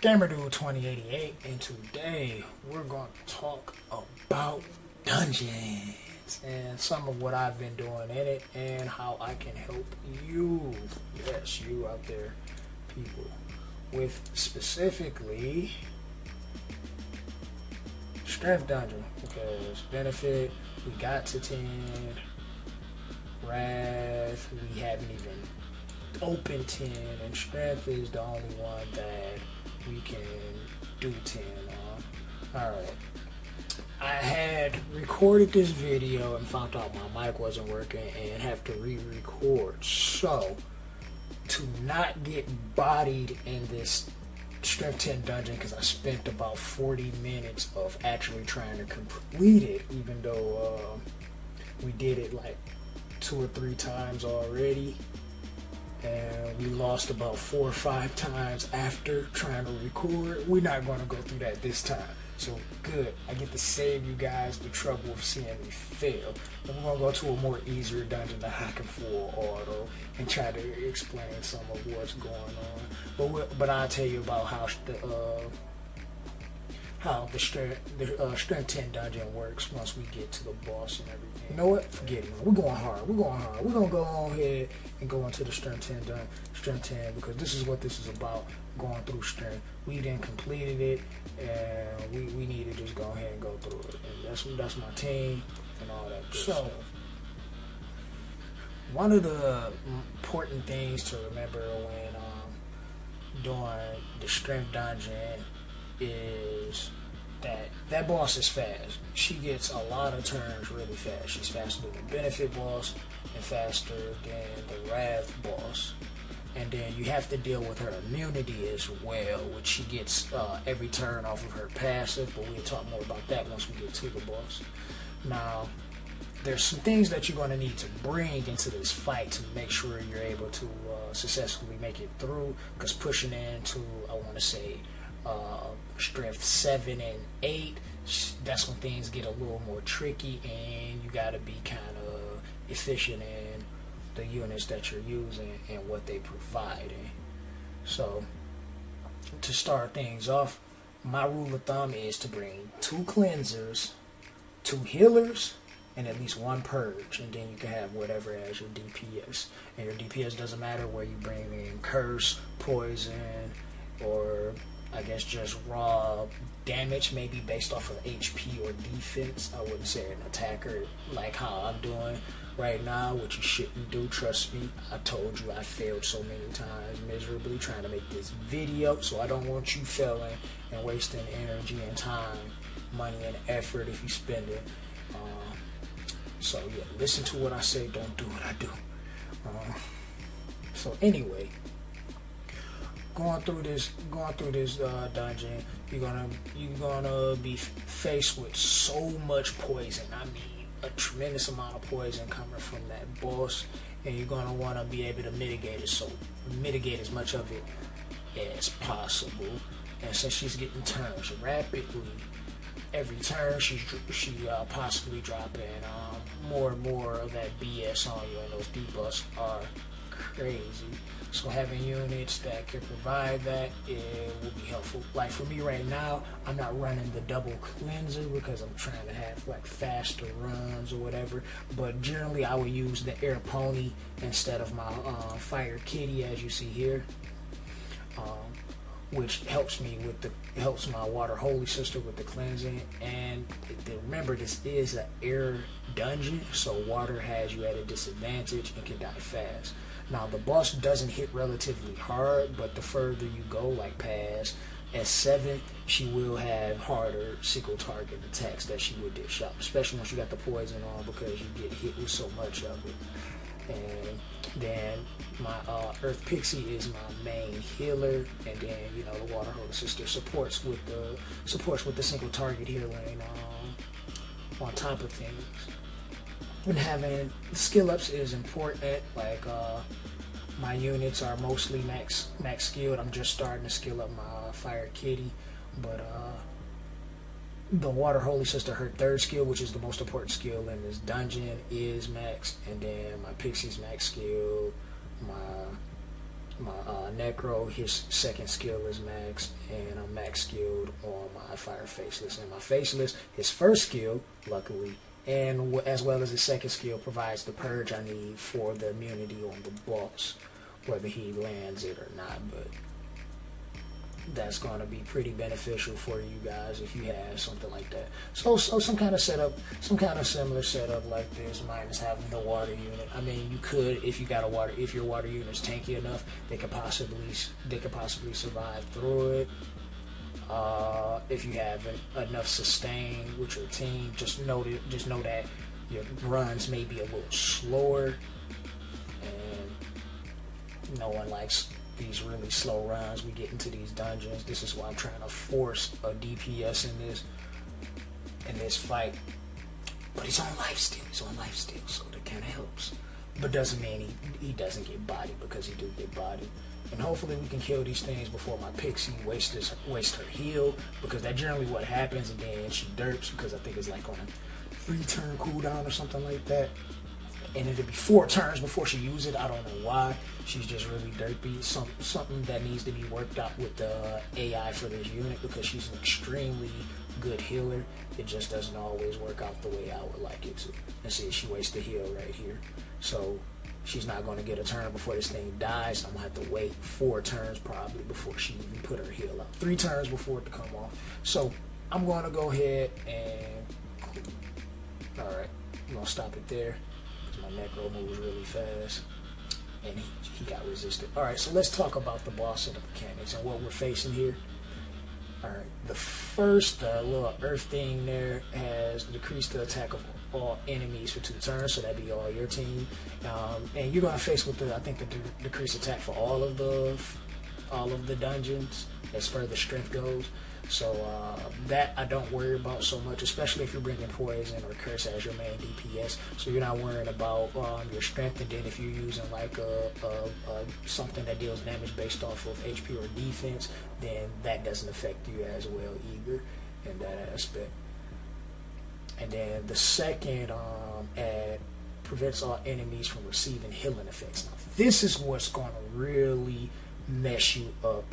GamerDude 2088, and today we're going to talk about dungeons and some of what I've been doing in it and how I can help you, yes, you out there, people, with specifically Strength Dungeon, because benefit, we got to 10, Wrath, we haven't even opened 10, and Strength is the only one that we can do 10 on. Alright, I had recorded this video and found out my mic wasn't working and have to re-record. So, to not get bodied in this Strength 10 dungeon, because I spent about 40 minutes of actually trying to complete it, even though we did it like 2 or 3 times already, and we lost about 4 or 5 times after trying to record. We're not going to go through that this time. So good, I get to save you guys the trouble of seeing me fail. And we're going to go to a more easier dungeon that I can full auto and try to explain some of what's going on. But I'll tell you about how the Strength 10 dungeon works once we get to the boss and everything. You know what? Forget it, man. We're going hard. We're going hard. We're going to go on ahead and go into the Strength 10 because this is what this is about, going through Strength. We then completed it, and we need to just go ahead and go through it. And that's my team and all that good stuff. One of the important things to remember when doing the Strength dungeon is that boss is fast. She gets a lot of turns really fast. She's faster than the benefit boss and faster than the Wrath boss. And then you have to deal with her immunity as well, which she gets every turn off of her passive, but we'll talk more about that once we get to the boss. Now, there's some things that you're going to need to bring into this fight to make sure you're able to successfully make it through, because pushing into, I want to say, Strength 7 and 8, that's when things get a little more tricky, and you got to be kind of efficient in the units that you're using and what they provide. So to start things off, my rule of thumb is to bring 2 cleansers, 2 healers, and at least 1 purge, and then you can have whatever as your DPS. And your DPS doesn't matter where you bring in curse, poison, or I guess just raw damage, maybe based off of HP or defense. I wouldn't say an attacker like how I'm doing right now, which you shouldn't do. Trust me, I told you I failed so many times miserably trying to make this video, so I don't want you failing and wasting energy and time, money and effort if you spend it. So yeah, listen to what I say, don't do what I do. So anyway, going through this dungeon, you're gonna be faced with so much poison. I mean, a tremendous amount of poison coming from that boss, and you're gonna want to be able to mitigate it. So mitigate as much of it as possible. And since she's getting turns rapidly, every turn she possibly dropping more and more of that BS on you, and those debuffs are crazy. So having units that can provide that, it will be helpful. Like for me right now, I'm not running the double cleanser because I'm trying to have like faster runs or whatever. But generally, I would use the air pony instead of my fire kitty, as you see here, which helps my water holy sister with the cleansing. And remember, this is an air dungeon, so water has you at a disadvantage and can die fast. Now, the boss doesn't hit relatively hard, but the further you go, like past S7, she will have harder single target attacks that she would dish out, especially once you got the poison on, because you get hit with so much of it. And then my Earth Pixie is my main healer, and then the Water Holy Sister supports with the single target healing on top of things. And having skill ups is important. Like my units are mostly max skilled. I'm just starting to skill up my Fire Kitty, but the Water Holy Sister, her 3rd skill, which is the most important skill in this dungeon, is max. And then my Pixie's max skill, my My Necro, his second skill is max, and I'm max skilled on my Fire Faceless. And my Faceless, his first skill, luckily, and as well as his second skill, provides the purge I need for the immunity on the boss, whether he lands it or not. But that's going to be pretty beneficial for you guys if you have something like that. So some kind of setup, some kind of similar setup like this, minus having the water unit. I mean, you could, if you got a water, if your water unit is tanky enough, they could possibly survive through it. If you have enough sustain with your team, just know that your runs may be a little slower, and no one likes these really slow runs. We get into these dungeons. This is why I'm trying to force a DPS in this fight. But he's on life steal. So that kind of helps. But doesn't mean he doesn't get bodied, because he do get bodied. And hopefully we can kill these things before my Pixie wastes her heal, because that's generally what happens, and then she derps, because I think it's like on a 3-turn cooldown or something like that. And it'll be 4 turns before she uses it. I don't know why. She's just really derpy. Something that needs to be worked out with the AI for this unit, because she's an extremely good healer. It just doesn't always work out the way I would like it to. And see, she wastes the heal right here. So she's not going to get a turn before this thing dies. I'm going to have to wait 4 turns probably before she even put her heal up. 3 turns before it to come off. So I'm going to go ahead and... Alright, I'm going to stop it there. My Necro moves really fast, and he got resisted. Alright, so let's talk about the boss and the mechanics and what we're facing here. Alright, the first little earth thing there has decreased the attack of all enemies for 2 turns, so that'd be all your team. And you're gonna face with I think the decreased attack for all of the dungeons as far as the strength goes. So that I don't worry about so much, especially if you're bringing poison or curse as your main DPS. So you're not worrying about your strength, and then if you're using like something that deals damage based off of HP or defense, then that doesn't affect you as well either in that aspect. And then the second ad prevents all enemies from receiving healing effects. Now this is what's going to really mess you up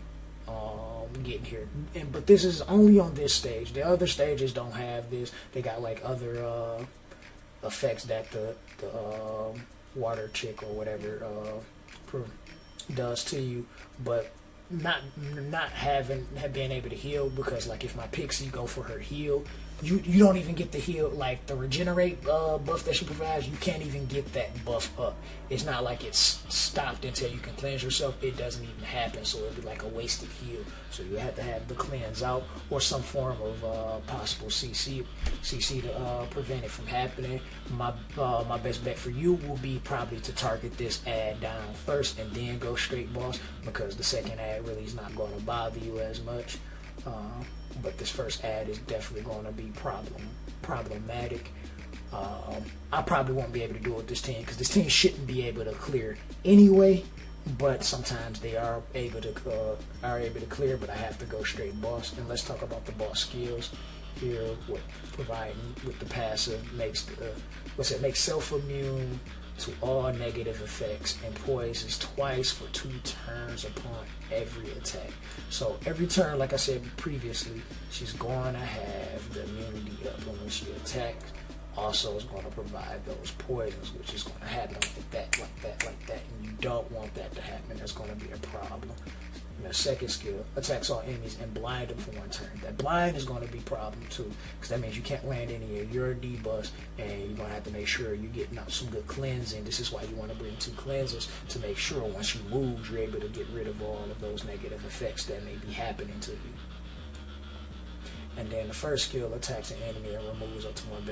getting here, but this is only on this stage. The other stages don't have this. They got like other effects that the water chick or whatever does to you, but not being able to heal, because like if my Pixie go for her heal, you don't even get the heal, like the regenerate buff that she provides. You can't even get that buff up. It's not like it's stopped until you can cleanse yourself. It doesn't even happen, so it'd be like a wasted heal. So you have to have the cleanse out or some form of possible CC to prevent it from happening. My best bet for you will be probably to target this ad down first and then go straight boss, because the second ad really is not going to bother you as much. But this first ad is definitely going to be problematic. I probably won't be able to do it with this team, because this team shouldn't be able to clear anyway. But sometimes they are able to clear. But I have to go straight boss. And let's talk about the boss skills here. What providing with the passive makes makes self immune to all negative effects and poisons twice for 2 turns upon every attack. So every turn, like I said previously, she's going to have the immunity up, and when she attacks, also is going to provide those poisons, which is going to happen like that, and you don't want that to happen. That's going to be a problem. And the second skill attacks all enemies and blind them for 1 turn. That blind is going to be a problem too, because that means you can't land any of your debuffs, and you're going to have to make sure you're getting out some good cleansing. This is why you want to bring 2 cleansers, to make sure once you move, you're able to get rid of all of those negative effects that may be happening to you. And then the first skill attacks an enemy and removes up to 1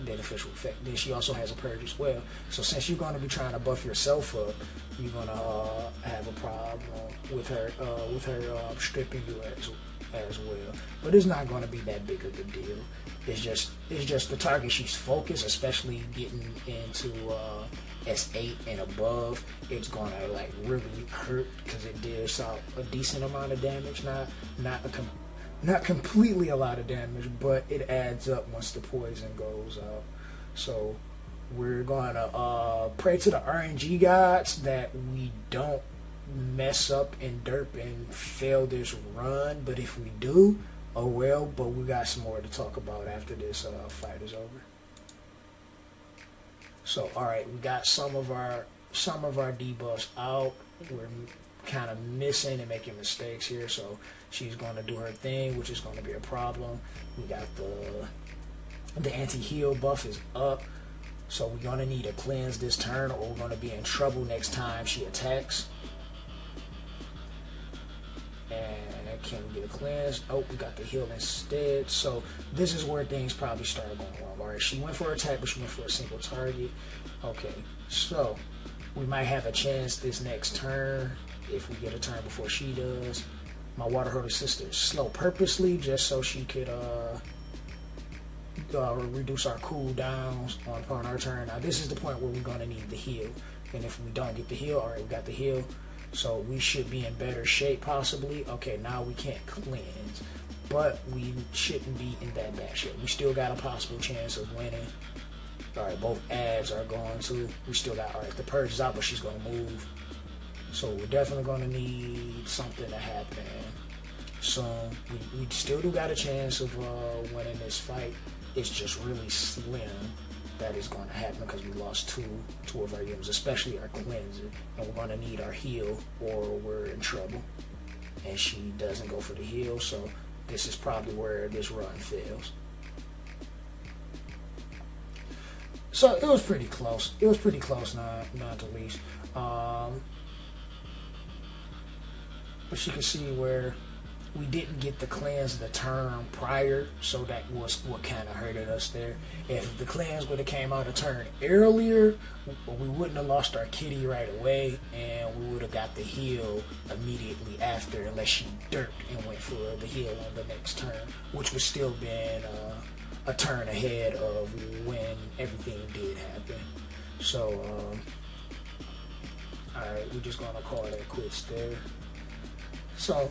beneficial effect. Then she also has a purge as well. So since you're going to be trying to buff yourself up, you're going to have a problem with her stripping you as well. But it's not going to be that big of a deal. It's just the target she's focused, especially getting into S8 and above. It's going to like really hurt, because it deals out a decent amount of damage. Not completely a lot of damage, but it adds up once the poison goes out. So we're going to pray to the RNG gods that we don't mess up and derp and fail this run, but if we do, oh well. But we got some more to talk about after this fight is over. So alright, we got some of our debuffs out. We're kind of missing and making mistakes here, so she's going to do her thing, which is going to be a problem. We got the anti-heal buff is up, so we're going to need to cleanse this turn, or we're going to be in trouble next time she attacks. And can we get a cleanse? Oh, we got the heal instead. So this is where things probably started going wrong. Alright, she went for an attack, but she went for a single target. Okay, so we might have a chance this next turn if we get a turn before she does. My water hurdle sister is slow purposely just so she could reduce our cooldowns upon our turn. Now this is the point where we're going to need the heal, and if we don't get the heal, alright, we got the heal, so we should be in better shape possibly. Okay, now we can't cleanse, but we shouldn't be in that bad shape. We still got a possible chance of winning. Alright, both ads are gone too. We still got, alright, the purge is out, but she's going to move. So we're definitely going to need something to happen soon. We still do got a chance of winning this fight. It's just really slim that is going to happen because we lost two of our units, especially our cleanser. And we're going to need our heal or we're in trouble. And she doesn't go for the heal, so this is probably where this run fails. So it was pretty close. It was pretty close, not the least. But you can see where we didn't get the cleanse the turn prior, so that was what kind of hurted us there. If the cleanse would have came out a turn earlier, we wouldn't have lost our kitty right away, and we would have got the heal immediately after, unless she derped and went for the heal on the next turn, which would still been a turn ahead of when everything did happen. So, alright, we're just gonna call that quits there. So,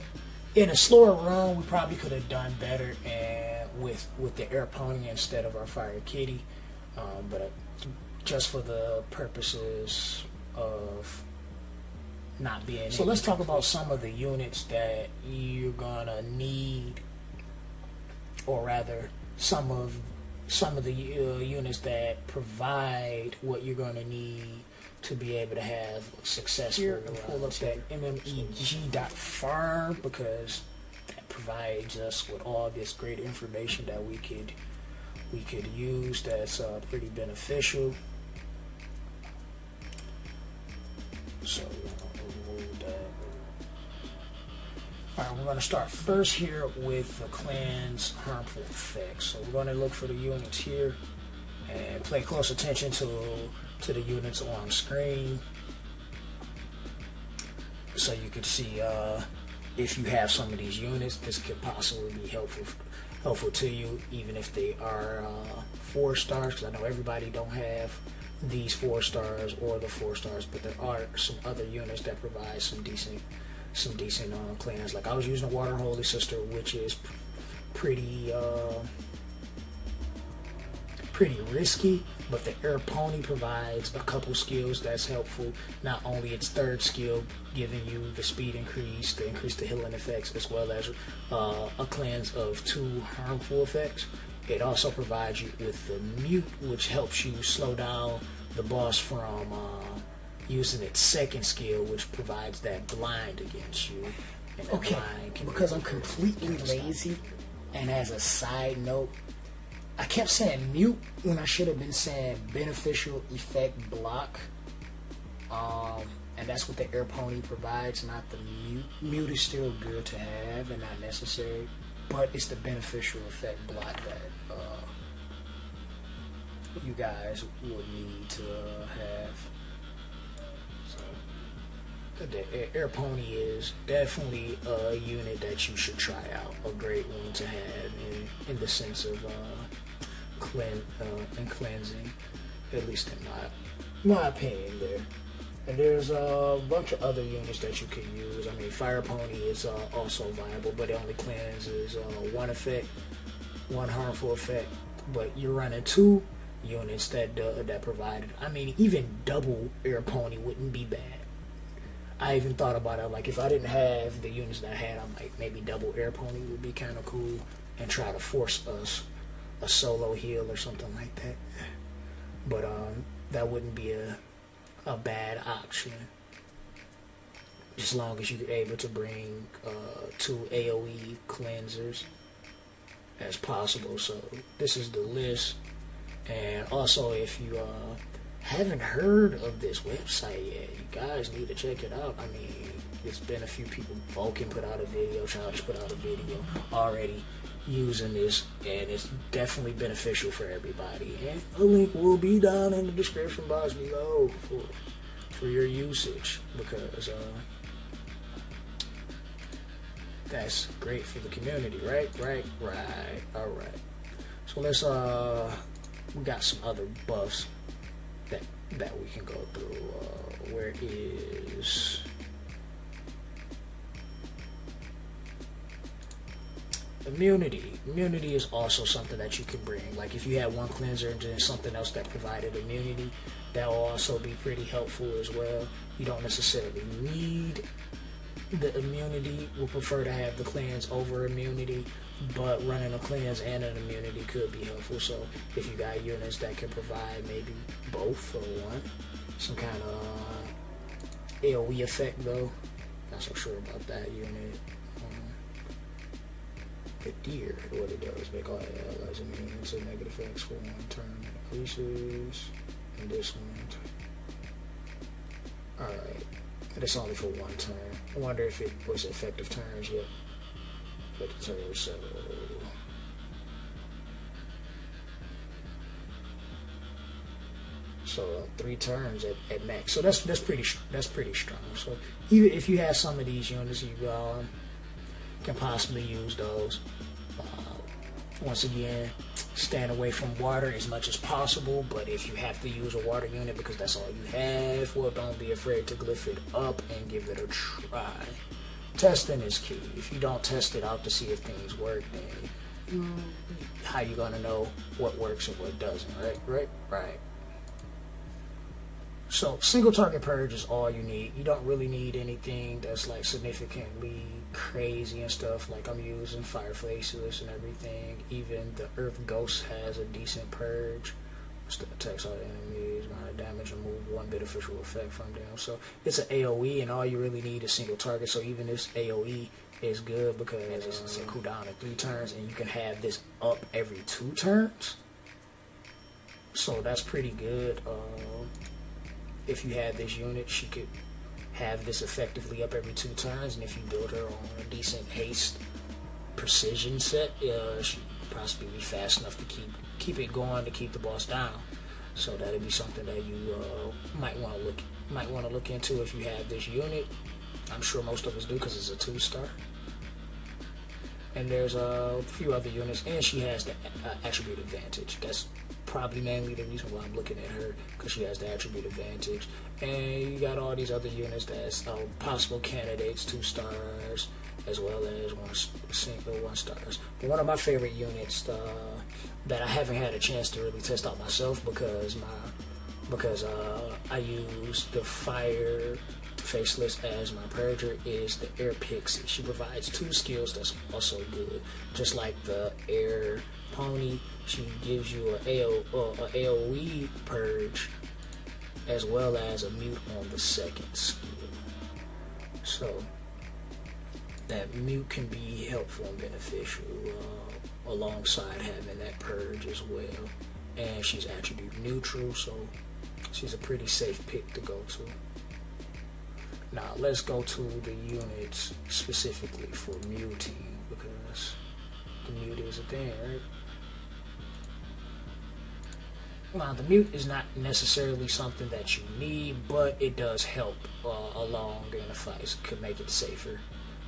in a slower run, we probably could have done better and with the air pony instead of our fire kitty, but just for the purposes of not being. So let's talk about some of the units that you're gonna need, or rather, some of the units that provide what you're gonna need to be able to have successful. Here, pull up that MMEG Farm because that provides us with all this great information that we could use. That's pretty beneficial. So remove that. All right, we're going to start first here with the clan's harmful effects. So we're going to look for the units here and pay close attention to the units on screen, so you can see if you have some of these units, this could possibly be helpful to you, even if they are 4 stars, because I know everybody don't have these 4 stars or the 4 stars, but there are some other units that provide some decent clans. Like I was using a Water Holy Sister, which is pretty risky, but the Air Pony provides a couple skills that's helpful. Not only its 3rd skill, giving you the speed increase, to increase the healing effects, as well as a cleanse of 2 harmful effects. It also provides you with the mute, which helps you slow down the boss from using its 2nd skill, which provides that blind against you. And okay, because I'm completely lazy, and as a side note, I kept saying mute when I should have been saying beneficial effect block. And that's what the Air Pony provides, not the mute. Mute is still good to have and not necessary, but it's the beneficial effect block that you guys would need to have. So the Air Pony is definitely a unit that you should try out. A great one to have in the sense of cleansing, at least in my opinion there. And there's a bunch of other units that you can use. I mean, Fire Pony is also viable, but it only cleanses 1 effect, 1 harmful effect. But you're running 2 units that provide it. I mean, even double Air Pony wouldn't be bad. I even thought about it, like if I didn't have the units that I had, I'm like maybe double air pony would be kind of cool, and try to force us a solo heal or something like that. But that wouldn't be a bad option, as long as you're able to bring 2 AoE cleansers as possible. So this is the list. And also, if you haven't heard of this website yet, you guys need to check it out. I mean, it's been a few people. Vulcan put out a video, Childish put out a video already using this, and it's definitely beneficial for everybody. And a link will be down in the description box below for your usage, because that's great for the community, right? All right. So let's we got some other buffs that we can go through. Where is immunity? Immunity is also something that you can bring. Like if you had one cleanser and then something else that provided immunity, that will also be pretty helpful as well. You don't necessarily need the immunity. We'll prefer to have the cleanse over immunity, but running a cleanse and an immunity could be helpful. So if you got units that can provide maybe both or one, some kind of AoE effect though, not so sure about that unit. The deer, what it does, make all allies immune to negative effects for 1 turn, increases, and this one. Alright, it's only for 1 turn. I wonder if it was effective turns yet. Effective turns, so 3 turns at max. So that's pretty strong. So even if you have some of these units, you can possibly use those. Once again, stand away from water as much as possible, but if you have to use a water unit because that's all you have, well, don't be afraid to glyph it up and give it a try. Testing is key. If you don't test it out to see if things work, then how you gonna know what works and what doesn't, right? So single target purge is all you need. You don't really need anything that's like significantly crazy and stuff. Like I'm using Fire Faceless and everything. Even the Earth Ghost has a decent purge. Still attacks all enemies, amount of damage, remove 1 beneficial effect from them. So it's an AoE, and all you really need is single target. So even this AoE is good because it's a cooldown in 3 turns, and you can have this up every 2 turns. So that's pretty good. If you had this unit, she could have this effectively up every 2 turns, and if you build her on a decent haste precision set, she possibly be fast enough to keep it going to keep the boss down. So that'd be something that you might want to look into if you have this unit. I'm sure most of us do because it's a 2-star. And there's a few other units, and she has the attribute advantage. That's probably mainly the reason why I'm looking at her, because she has the attribute advantage. And you got all these other units that's possible candidates, 2 stars, as well as 1 stars. But one of my favorite units that I haven't had a chance to really test out myself because I use the Fire Faceless as my purger is the Air Pixie. She provides 2 skills that's also good. Just like the Air Pony, she gives you a AoE purge as well as a mute on the 2nd skill. So that mute can be helpful and beneficial alongside having that purge as well. And she's attribute neutral, so she's a pretty safe pick to go to. Now let's go to the units specifically for muting, because the mute is a thing, right? Now the mute is not necessarily something that you need, but it does help along in the fights. Could make it safer.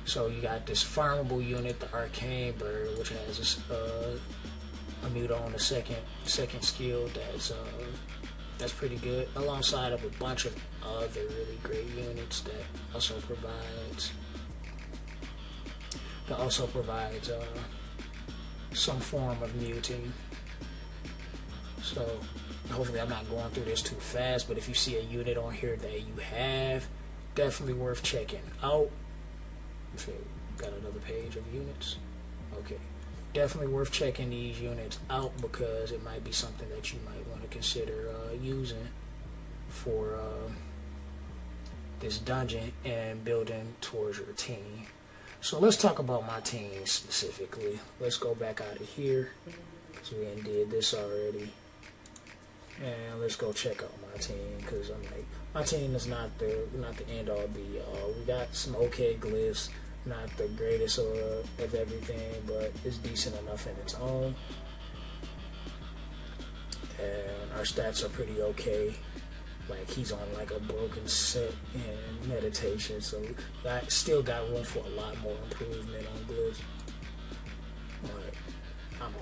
So you got this farmable unit, the Arcane Bird, which has this, a mute on the second skill. That's pretty good, alongside of a bunch of other really great units that also provides some form of muting. So hopefully I'm not going through this too fast, but if you see a unit on here that you have definitely worth checking out. Okay, got another page of units. Okay, definitely worth checking these units out because it might be something that you might want to consider using for this dungeon and building towards your team. So let's talk about my team specifically. Let's go back out of here because we did this already. And let's go check out my team because I'm like, my team is not the end all be all. We got some okay glyphs, not the greatest of everything, but it's decent enough in its own. And our stats are pretty okay. Like he's on like a broken set in meditation, so I still got room for a lot more improvement on glyphs. But I'm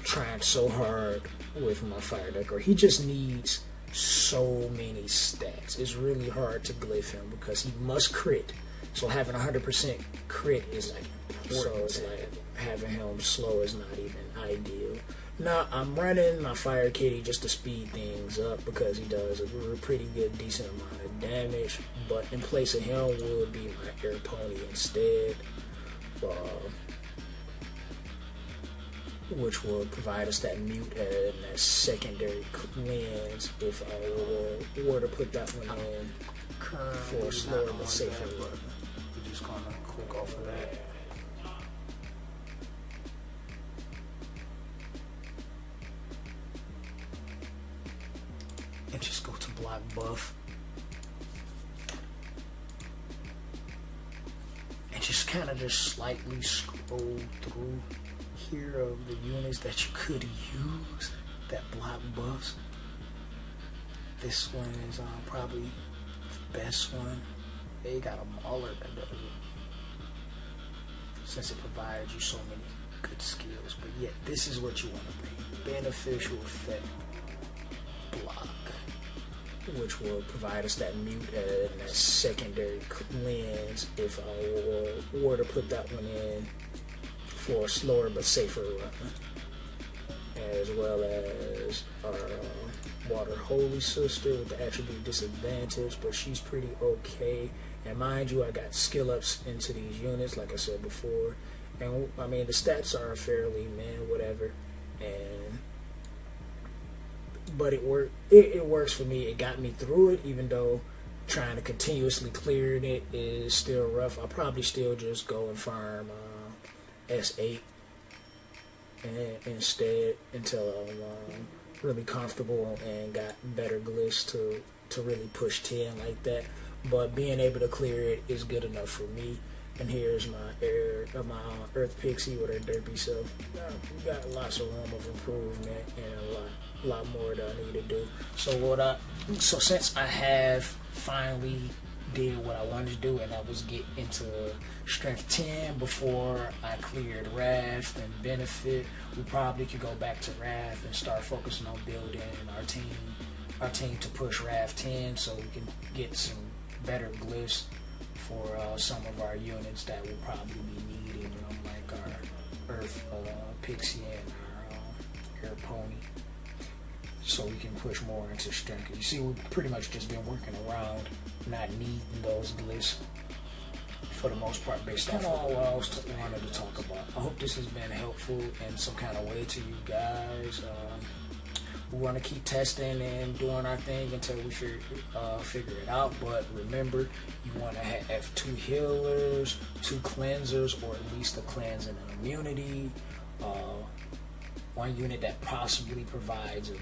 trying so hard with my fire decor. He just needs so many stats. It's really hard to glyph him because he must crit. So having 100% crit is like important. So it's like having him slow is not even ideal. Now I'm running my fire kitty just to speed things up because he does a pretty good, decent amount of damage. But in place of him would be my air pony instead, which will provide us that mute and that secondary lens if I were to put that one in for a slower but safer run. We're just gonna click off of that. And just go to block buff. And just kind of just slightly scroll through here of the units that you could use that block buffs. This one is probably the best one. They got a mauler that does it, since it provides you so many good skills. But yeah, this is what you want to bring. Beneficial effect block, which will provide us that mute and that secondary lens if I were to put that one in for a slower but safer run, as well as our water holy sister with the attribute disadvantage, but she's pretty okay. And mind you, I got skill ups into these units like I said before, and I mean the stats are fairly whatever, and but it works for me. It got me through it, even though trying to continuously clear it is still rough. I'll probably still just go and farm S8 instead until I'm really comfortable and got better glyphs to really push 10 like that. But being able to clear it is good enough for me. And here's my Earth Pixie with her derpy self. We got lots of room of improvement and a lot more that I need to do. So since I have finally did what I wanted to do, and that was get into strength 10 before I cleared Wrath and Benefit, we probably could go back to Wrath and start focusing on building our team to push Wrath 10 so we can get some better glyphs for some of our units that will probably be needed, like our Earth Pixie and our Air Pony, so we can push more into strength. You see, we've pretty much just been working around not needing those glyphs for the most part based off of what I wanted to talk about. I hope this has been helpful in some kind of way to you guys. We want to keep testing and doing our thing until we figure it out. But remember, you want to have 2 healers, 2 cleansers, or at least a cleanse and an immunity. 1 unit that possibly provides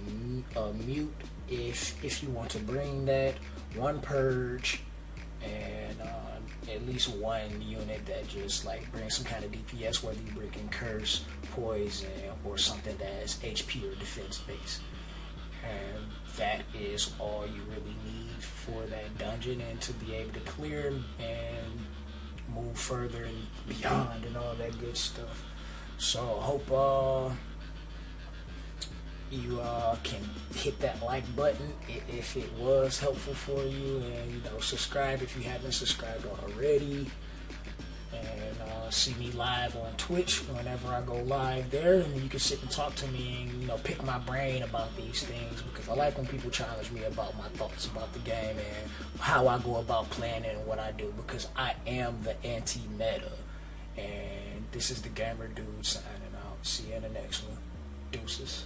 a mute if you want to bring that. 1 purge, and at least 1 unit that just like brings some kind of DPS, whether you bring in curse, poison, or something that's HP or defense based. And that is all you really need for that dungeon, and to be able to clear and move further and beyond and all that good stuff. So I hope you can hit that like button if it was helpful for you, and subscribe if you haven't subscribed already. and see me live on Twitch whenever I go live there, and you can sit and talk to me and, you know, pick my brain about these things, because I like when people challenge me about my thoughts about the game and how I go about playing it and what I do, because I am the anti-meta. And this is the Gamer Dude signing out. See you in the next one. Deuces.